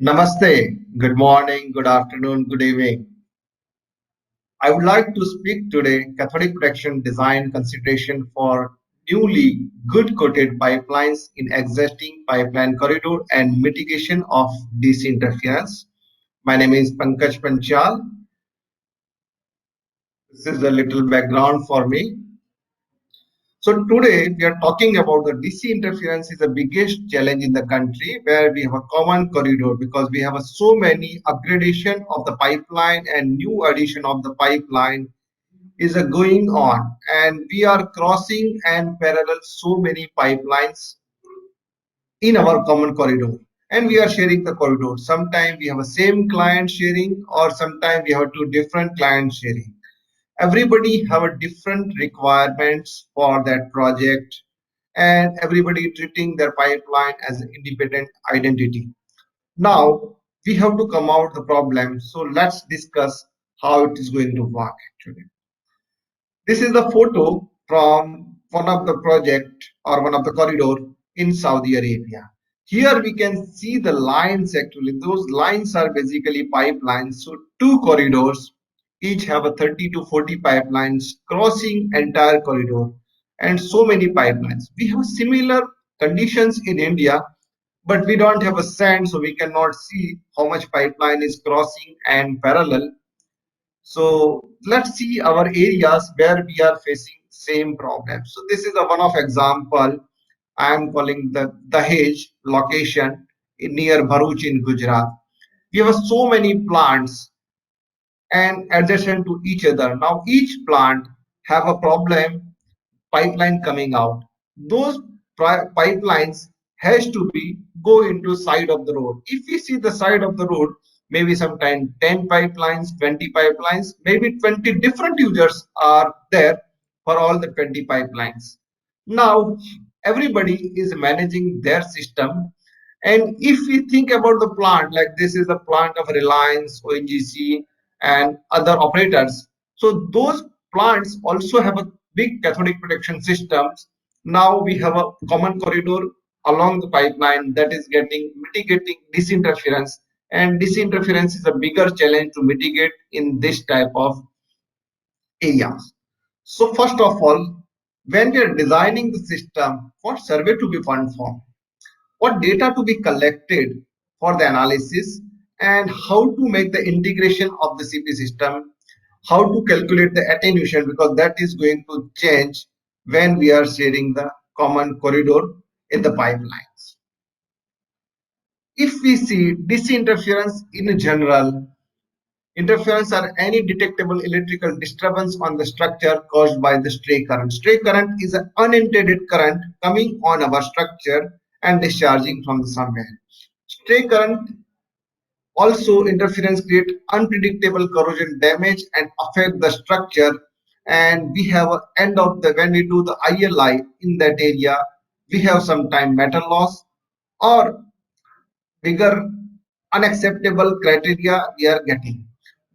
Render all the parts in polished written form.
Namaste, good morning, good afternoon, good evening. I would like to speak today cathodic protection design consideration for newly good coated pipelines in existing pipeline corridor and mitigation of DC interference. My name is Pankaj Panchal. This is a little background for me. So today we are talking about the DC interference is the biggest challenge in the country where we have a common corridor because we have so many upgradation of the pipeline and new addition of the pipeline is going on, and we are crossing and parallel so many pipelines in our common corridor, and we are sharing the corridor. Sometimes we have a same client sharing, or sometimes we have two different clients sharing. Everybody have a different requirements for that project, and everybody treating their pipeline as an independent identity. Now we have to come out the problem, so let's discuss how it is going to work actually. This is the photo from one of the project or one of the corridor in Saudi Arabia. Here we can see the lines actually. Those lines are basically pipelines. So two corridors, each have a 30 to 40 pipelines crossing entire corridor and so many pipelines. We have similar conditions in India, but we don't have a sand, so we cannot see how much pipeline is crossing and parallel. So let's see our areas where we are facing same problem. So this is a one of example. I am calling the Dahej location near Bharuch in Gujarat. We have so many plants and adjacent to each other. Now each plant have a problem pipeline coming out. Those pipelines has to be go into side of the road. If we see the side of the road, maybe sometime 10 pipelines, 20 pipelines, maybe 20 different users are there for all the 20 pipelines. Now everybody is managing their system, and if we think about the plant, like this is the plant of Reliance, ONGC, and other operators. So those plants also have a big cathodic protection systems. Now we have a common corridor along the pipeline that is getting mitigating disinterference, and disinterference is a bigger challenge to mitigate in this type of areas. So first of all, when we are designing the system, what survey to be performed, what data to be collected for the analysis, and how to make the integration of the CP system, how to calculate the attenuation, because that is going to change when we are sharing the common corridor in the pipelines. If we see disinterference in general, interference are any detectable electrical disturbance on the structure caused by the stray current. Stray current is an unintended current coming on our structure and discharging from somewhere. Stray current also interference create unpredictable corrosion damage and affect the structure. And we have a end of the when we do the ILI in that area, we have sometime metal loss or bigger unacceptable criteria we are getting.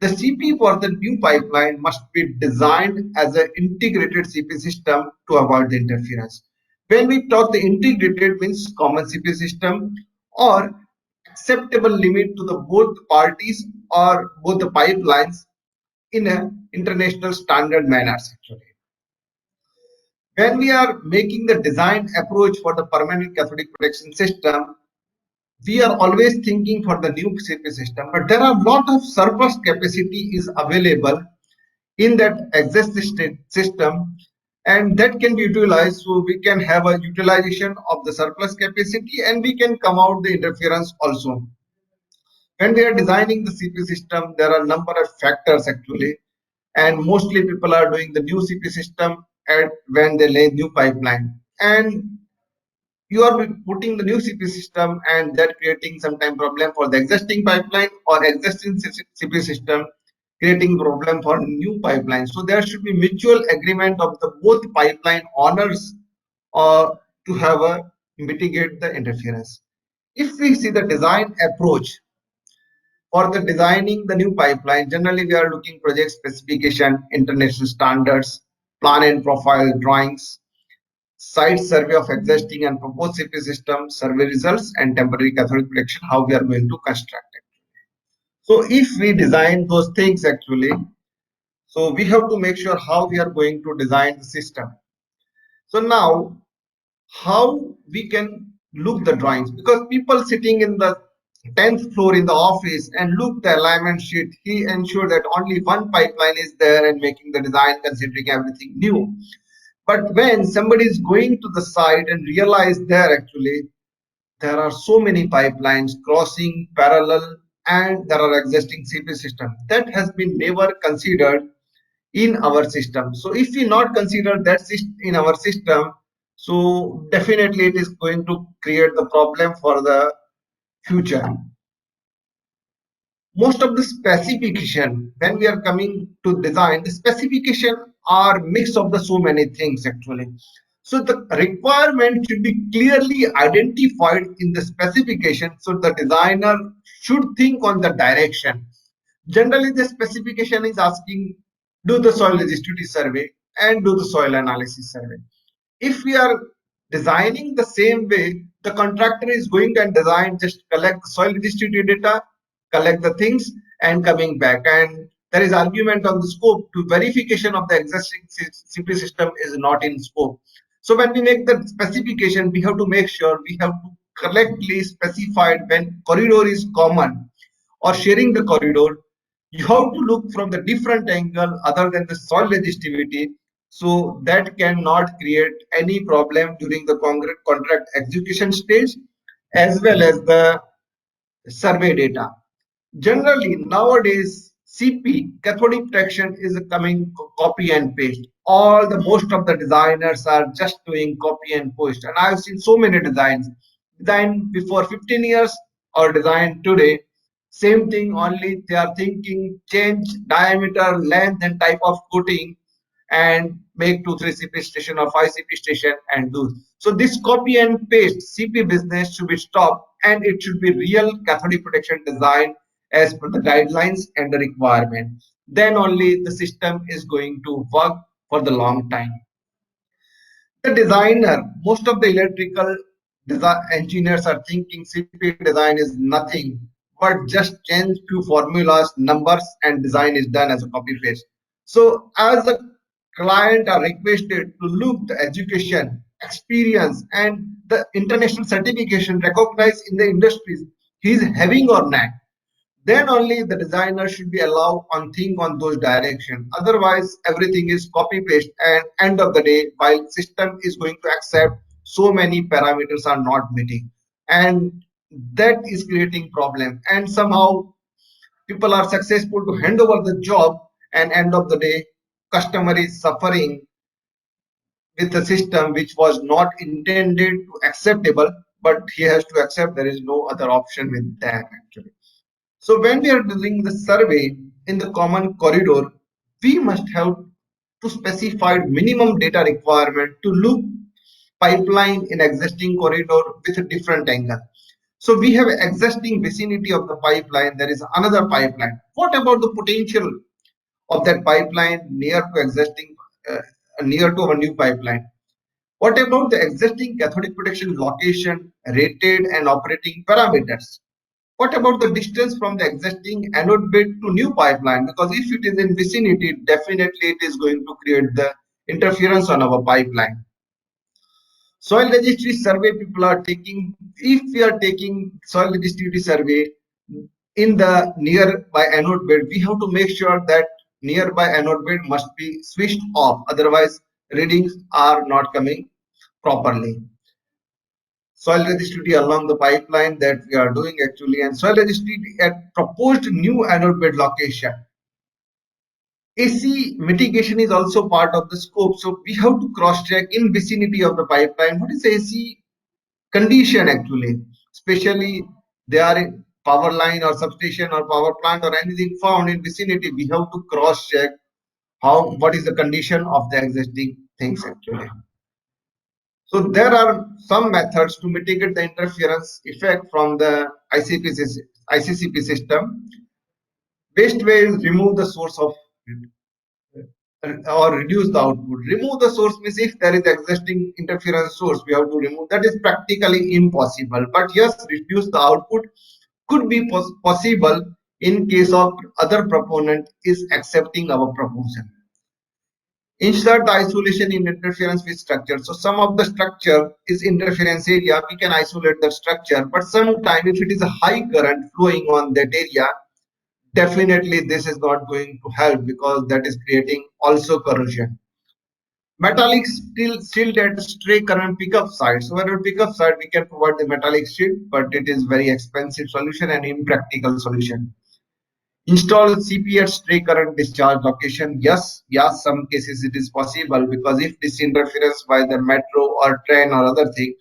The CP for the new pipeline must be designed as an integrated CP system to avoid the interference. When we talk the integrated means common CP system or acceptable limit to the both parties or both the pipelines in a international standard manners actually. When we are making the design approach for the permanent cathodic protection system, we are always thinking for the new CP system, but there are a lot of surplus capacity is available in that existing system, and that can be utilized, so we can have a utilization of the surplus capacity and we can come out the interference also. When we are designing the CP system, there are a number of factors actually, and mostly people are doing the new CP system at when they lay new pipeline, and you are putting the new CP system and that creating sometime problem for the existing pipeline or existing CP system creating problem for new pipeline. So there should be mutual agreement of the both pipeline owners to have a mitigate the interference. If we see the design approach for the designing the new pipeline, generally we are looking project specification, international standards, plan and profile drawings, site survey of existing and proposed CP system, survey results, and temporary cathodic protection, how we are going to construct it. So if we design those things actually, so we have to make sure how we are going to design the system. So now how we can look the drawings, because people sitting in the 10th floor in the office and look the alignment sheet, he ensured that only one pipeline is there and making the design considering everything new. But when somebody is going to the site and realize there actually there are so many pipelines crossing parallel and there are existing CP system that has been never considered in our system. So if we not consider that in our system, so definitely it is going to create the problem for the future. Most of the specification, when we are coming to design, the specification are mix of the so many things actually. So the requirement should be clearly identified in the specification, so the designer should think on the direction. Generally the specification is asking, do the soil resistivity survey and do the soil analysis survey. If we are designing the same way, the contractor is going and design, just collect the soil resistivity data, collect the things and coming back. And there is argument on the scope to verification of the existing CP system is not in scope. So when we make the specification, we have to make sure we have to correctly specify when corridor is common or sharing the corridor, you have to look from the different angle other than the soil resistivity, so that cannot create any problem during the contract execution stage as well as the survey data. Generally nowadays CP cathodic protection is coming copy and paste. All the most of the designers are just doing copy and paste, and I've seen so many designs designed before 15 years or designed today, same thing, only they are thinking change diameter, length and type of coating and make 2 3 CP station or 5 CP station and do. So this copy and paste CP business should be stopped and it should be real cathodic protection design as per the guidelines and the requirement. Then only the system is going to work for the long time. The designer, most of the electrical design engineers are thinking CP design is nothing but just change few formulas, numbers, and design is done as a copy paste. So as the client are requested to look the education, experience, and the international certification recognized in the industries he is having or not, then only the designer should be allowed on think on those direction. Otherwise everything is copy paste, and end of the day while system is going to accept, so many parameters are not meeting, and that is creating problem, and somehow people are successful to hand over the job, and end of the day customer is suffering with the system which was not intended to acceptable, but he has to accept, there is no other option with that actually. So when we are doing the survey in the common corridor, we must have to specify minimum data requirement to look pipeline in existing corridor with a different angle. So we have existing vicinity of the pipeline, there is another pipeline. What about the potential of that pipeline near to existing, near to a new pipeline? What about the existing cathodic protection location, rated and operating parameters? What about the distance from the existing anode bed to new pipeline? Because if it is in vicinity, definitely it is going to create the interference on our pipeline. Soil registry survey people are taking, if we are taking soil registry survey in the nearby anode bed, we have to make sure that nearby anode bed must be switched off. Otherwise, readings are not coming properly. Soil resistivity along the pipeline that we are doing actually, and soil resistivity at proposed new anode bed location. AC mitigation is also part of the scope, so we have to cross check in vicinity of the pipeline what is AC condition actually, especially they are in power line or substation or power plant or anything found in vicinity, we have to cross check how what is the condition of the existing things actually. So there are some methods to mitigate the interference effect from the ICCP system. Best way is remove the source of or reduce the output. Remove the source means if there is existing interference source, we have to remove. That is practically impossible. But yes, reduce the output could be possible in case of other proponent is accepting our proposal. Insert the isolation in interference with structure. So some of the structure is interference area, we can isolate the structure, but sometime if it is a high current flowing on that area, definitely this is not going to help because that is creating also corrosion. Metallic shield at stray current pickup side. So when we pickup side, we can provide the metallic shield, but it is very expensive solution and impractical solution. Install CP at stray current discharge location. Yes, some cases it is possible because if this interference by the metro or train or other thing,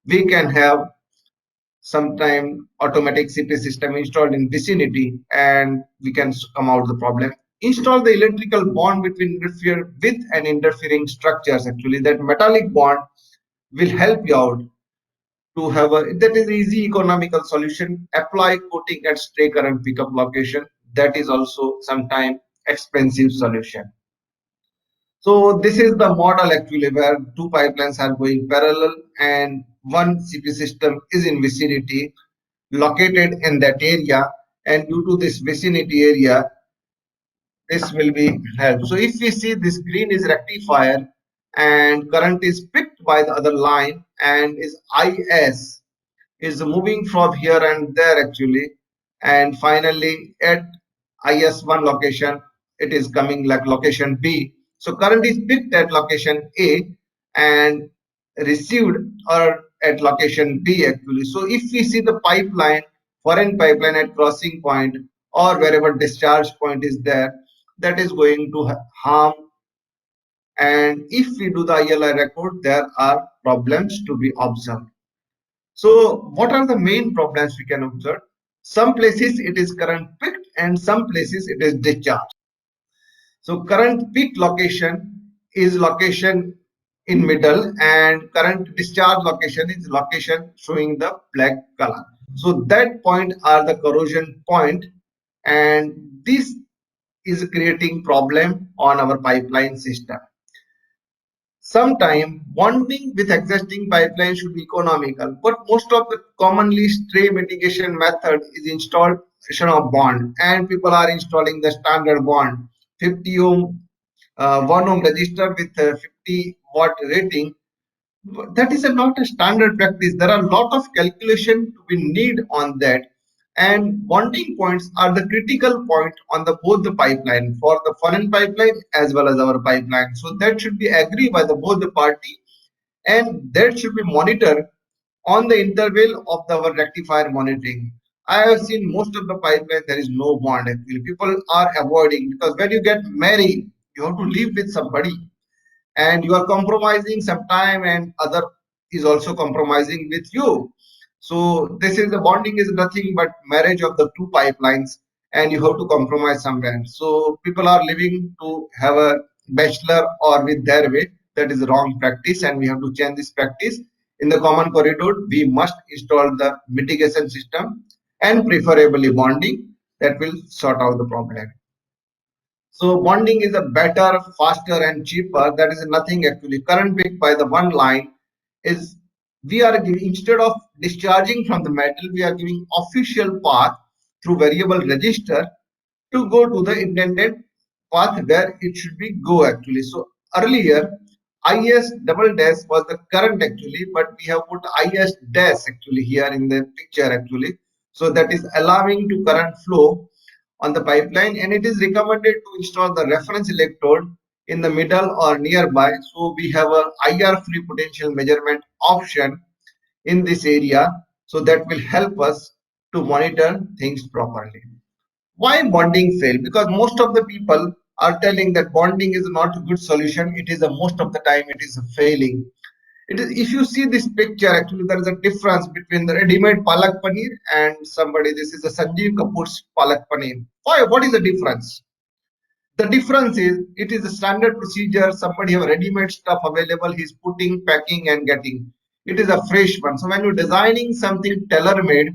we can have sometime automatic CP system installed in vicinity and we can come out the problem. Install the electrical bond between interfere with and interfering structures. Actually, that metallic bond will help you out to have a that is easy economical solution. Apply coating at stray current pickup location. That is also sometime expensive solution. So this is the model actually where two pipelines are going parallel and one CP system is in vicinity located in that area, and due to this vicinity area this will be help. So if we see this green is rectifier and current is picked by the other line and is IS is moving from here and there actually, and finally at IS1 location it is coming like location B. So current is picked at location A and received or at location B actually. So if we see the pipeline, foreign pipeline at crossing point or wherever discharge point is there, that is going to harm. And if we do the ILI record, there are problems to be observed. So what are the main problems we can observe? Some places it is current picked and some places it is discharged. So current peak location is location in middle and current discharge location is location showing the black color. So that point are the corrosion point and this is creating problem on our pipeline system. Sometime bonding with existing pipeline should be economical, but most of the commonly stray mitigation method is installation of bond, and people are installing the standard bond, 50 ohm, 1 ohm resistor with 50-watt rating. That is not a standard practice. There are a lot of calculation to be need on that, and bonding points are the critical point on the both the pipeline for the foreign pipeline as well as our pipeline. So that should be agreed by the both the party, and that should be monitored on the interval of our rectifier monitoring. I have seen most of the pipeline there is no bond actually. People are avoiding because when you get married, you have to live with somebody and you are compromising some time and other is also compromising with you. So this is the bonding is nothing but marriage of the two pipelines and you have to compromise somewhere. So people are living to have a bachelor or with their way. That is wrong practice and we have to change this practice. In the common corridor we must install the mitigation system and preferably bonding that will sort out the problem. So bonding is a better, faster and cheaper. That is nothing actually. Current picked by the one line is we are giving instead of discharging from the metal, we are giving official path through variable register to go to the intended path where it should be go actually. So earlier IS double dash was the current actually, but we have put IS dash actually here in the picture actually. So that is allowing to current flow on the pipeline and it is recommended to install the reference electrode in the middle or nearby. So we have a IR free potential measurement option in this area. So that will help us to monitor things properly. Why bonding fail? Because most of the people are telling that bonding is not a good solution. It is a most of the time it is a failing. It is if you see this picture actually there is a difference between the ready-made palak paneer and somebody this is a Sanjeev Kapoor's palak paneer. Why? What is the difference? The difference is it is a standard procedure. Somebody have ready-made stuff available. He's putting, packing, and getting. It is a fresh one. So when you're designing something tailor-made,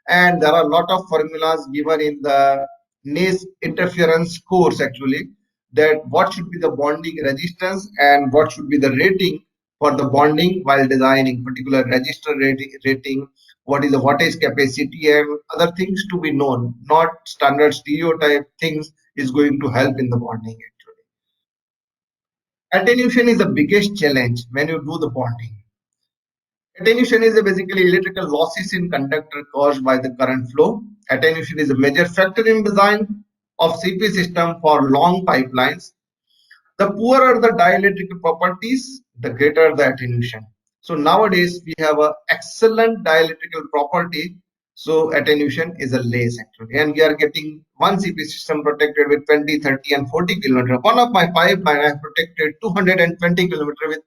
and there are a lot of formulas given in the NACE interference course actually. that what should be the bonding resistance and what should be the rating for the bonding while designing particular resistor rating, what is the wattage capacity and other things to be known, not standard stereotype things is going to help in the bonding actually. Attenuation is the biggest challenge when you do the bonding. Attenuation is basically electrical losses in conductor caused by the current flow. Attenuation is a major factor in design of CP system for long pipelines. The poorer the dielectrical properties, the greater the attenuation. So nowadays we have a excellent dielectrical property. So attenuation is a less actually, and we are getting one CP system protected with 20, 30, and 40 kilometer. One of my pipeline I have protected 220 kilometer with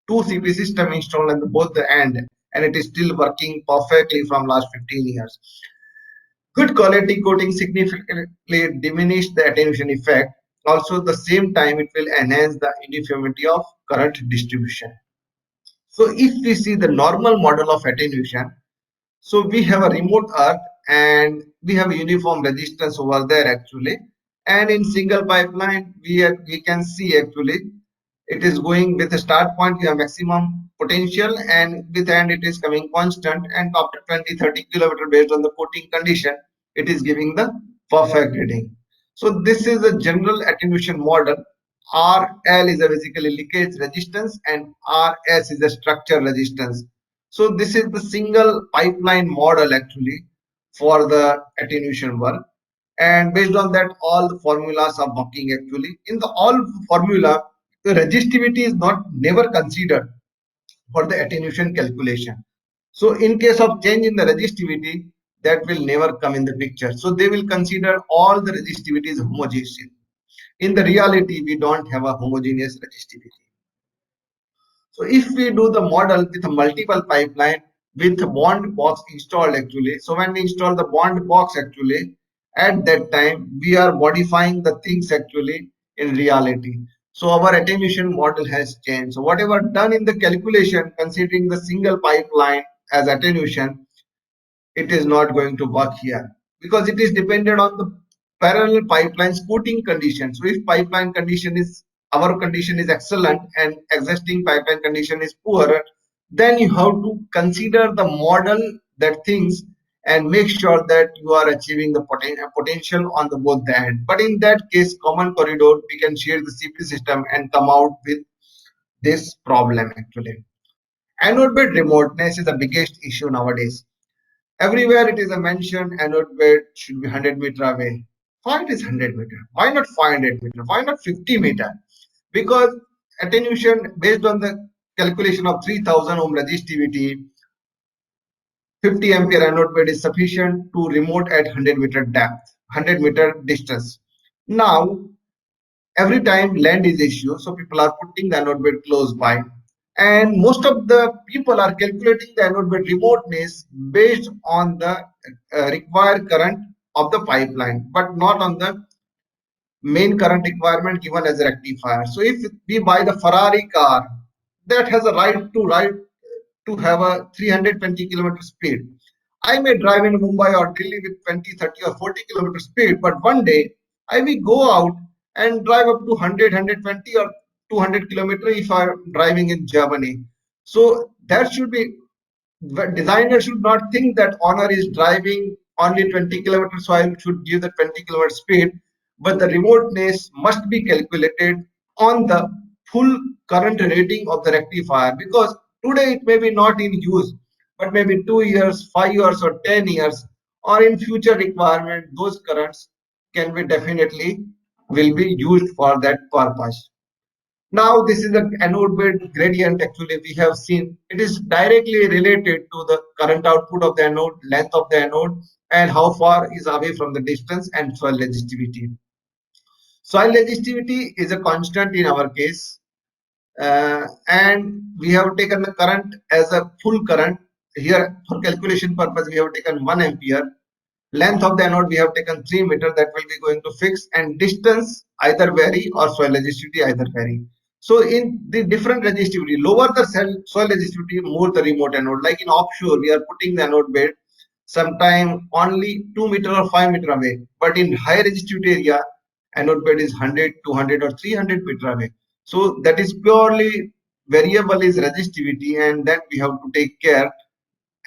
two CP system installed on both the end, and it is still working perfectly from last 15 years. Good quality coating significantly diminish the attenuation effect. Also, at the same time, it will enhance the uniformity of current distribution. So, if we see the normal model of attenuation, so we have a remote earth and we have a uniform resistance over there actually. And in single pipeline, we can see actually it is going with a start point, you have maximum potential, and with end it is coming constant, and after 20, 30 kilometer based on the coating condition, it is giving the perfect reading. So this is a general attenuation model. RL is a basically leakage resistance and RS is a structure resistance. So this is the single pipeline model actually for the attenuation work, and based on that all the formulas are working actually. In the all formula, the resistivity is not never considered for the attenuation calculation. So in case of change in the resistivity, that will never come in the picture. So they will consider all the resistivity is homogeneous. In the reality, we don't have a homogeneous resistivity. So if we do the model with a multiple pipeline with a bond box installed actually, so when we install the bond box actually, at that time we are modifying the things actually in reality. So our attenuation model has changed. So whatever done in the calculation considering the single pipeline as attenuation, it is not going to work here because it is dependent on the parallel pipeline's coating condition. So if pipeline condition is our condition is excellent and existing pipeline condition is poor, then you have to consider the model that things and make sure that you are achieving the potential on the both the end. But in that case, common corridor, we can share the CP system and come out with this problem actually. Anode bed remoteness is the biggest issue nowadays. Everywhere it is a mention anode bed should be 100 meter away. Why it is 100 meter? Why not 500 meter? Why not 50 meter? Because attenuation based on the calculation of 3000 ohm resistivity, 50 ampere anode bed is sufficient to remote at 100 meter depth, 100 meter distance. Now every time land is issue, so people are putting the anode bed close by, and most of the people are calculating the anode bed remoteness based on the required current of the pipeline, but not on the main current requirement given as a rectifier. So if we buy the Ferrari car that has a right to have a 320 kilometer speed, I may drive in Mumbai or Delhi with 20, 30 or 40 kilometer speed, but one day I will go out and drive up to 100, 120 or 200 kilometer if I'm driving in Germany. So that should be, designer should not think that honor is driving only 20 kilometers, so I should give the 20 kilometer speed, but the remoteness must be calculated on the full current rating of the rectifier, because today it may be not in use, but maybe 2 years, 5 years, or 10 years, or in future requirement, those currents can be definitely will be used for that purpose. Now this is the anode bed gradient actually we have seen. It is directly related to the current output of the anode, length of the anode, and how far is away from the distance and soil resistivity. Soil resistivity is a constant in our case, and we have taken the current as a full current. Here for calculation purpose we have taken 1 ampere. Length of the anode we have taken 3 meter, that will be going to fix, and distance either vary or soil resistivity either vary. So in the different resistivity, lower the soil resistivity, more the remote anode. Like in offshore, we are putting the anode bed sometime only 2 meter or 5 meter away, but in high resistivity area anode bed is 100, 200 or 300 meter away. So that is purely variable is resistivity, and that we have to take care,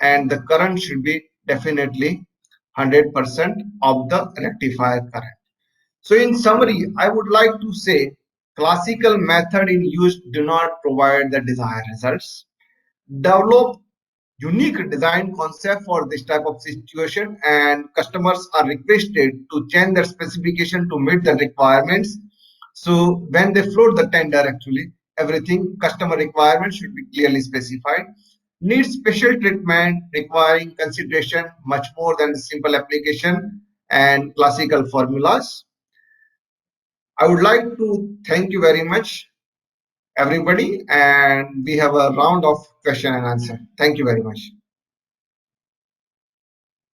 and the current should be definitely 100% of the rectifier current. So in summary, I would like to say classical method in use do not provide the desired results. Develop unique design concept for this type of situation, and customers are requested to change their specification to meet the requirements. So when they float the tender, actually everything customer requirements should be clearly specified. Needs special treatment requiring consideration much more than simple application and classical formulas. I would like to thank you very much, everybody, and we have a round of question and answer. Thank you very much.